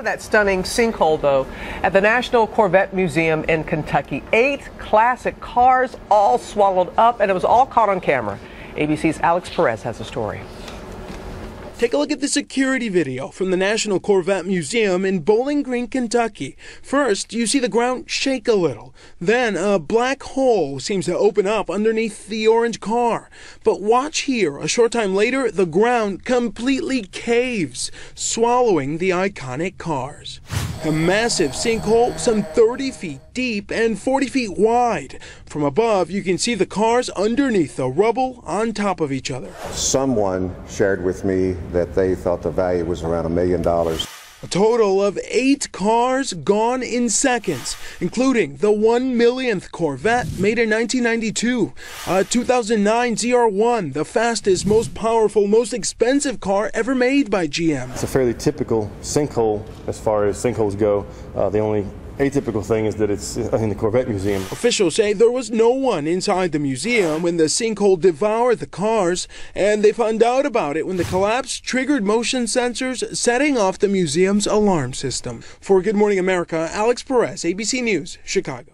that stunning sinkhole, though, at the National Corvette Museum in Kentucky. 8 classic cars all swallowed up, and it was all caught on camera. ABC's Alex Perez has the story. Take a look at the security video from the National Corvette Museum in Bowling Green, Kentucky. First, you see the ground shake a little. Then, a black hole seems to open up underneath the orange car. But watch here. A short time later, the ground completely caves, swallowing the iconic cars. A massive sinkhole, some 30 feet deep and 40 feet wide. From above, you can see the cars underneath the rubble on top of each other. Someone shared with me that they thought the value was around $1 million. A total of 8 cars gone in seconds, including the 1 millionth Corvette made in 1992, a 2009 ZR1, the fastest, most powerful, most expensive car ever made by GM. It's a fairly typical sinkhole as far as sinkholes go. The only atypical thing is that it's in the Corvette Museum. Officials say there was no one inside the museum when the sinkhole devoured the cars, and they found out about it when the collapse triggered motion sensors, setting off the museum's alarm system. For Good Morning America, Alex Perez, ABC News, Chicago.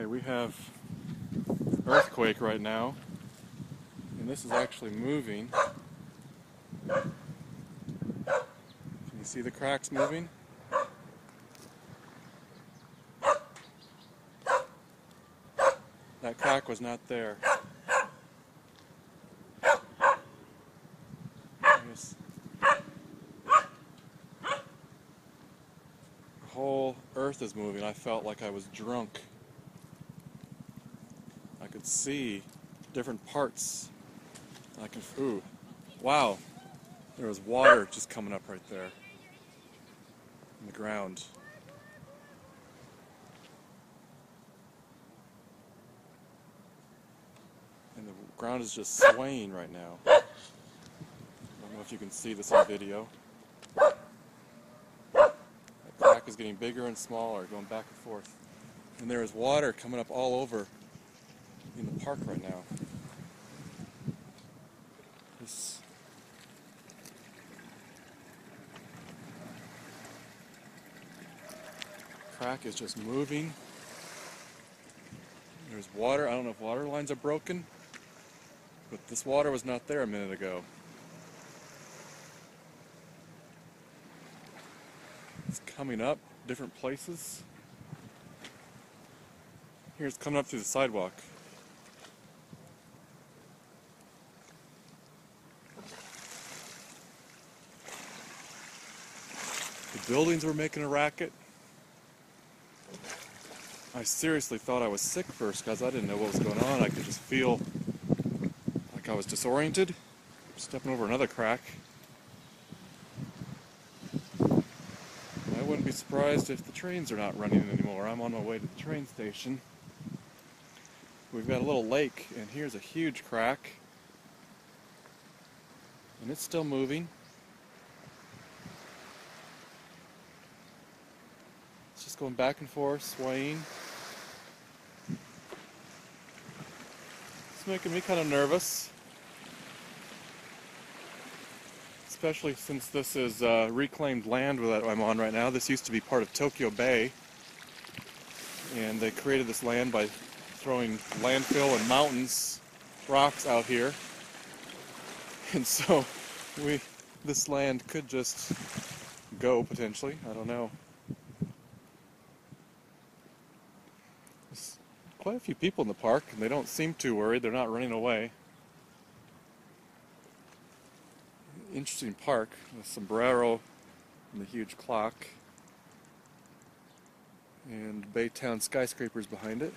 We have earthquake right now, and this is actually moving. Can you see the cracks moving? That crack was not there. The whole earth is moving. I felt like I was drunk. I could see different parts. I can, ooh, wow, there was water just coming up right there in the ground. And the ground is just swaying right now. I don't know if you can see this on video. That crack is getting bigger and smaller, going back and forth. And there is water coming up all over in the park right now. This crack is just moving. There's water. I don't know if water lines are broken. But this water was not there a minute ago. It's coming up different places. Here it's coming up through the sidewalk. The buildings were making a racket. I seriously thought I was sick first because I didn't know what was going on. I could just feel like I was disoriented, stepping over another crack. I wouldn't be surprised if the trains are not running anymore. I'm on my way to the train station. We've got a little lake, and here's a huge crack. And it's still moving. It's just going back and forth, swaying. It's making me kind of nervous. Especially since this is reclaimed land that I'm on right now. This used to be part of Tokyo Bay. And they created this land by throwing landfill and mountains, rocks out here. And so this land could just go potentially. I don't know. There's quite a few people in the park and they don't seem too worried. They're not running away. Interesting park, the sombrero and the huge clock and Baytown skyscrapers behind it.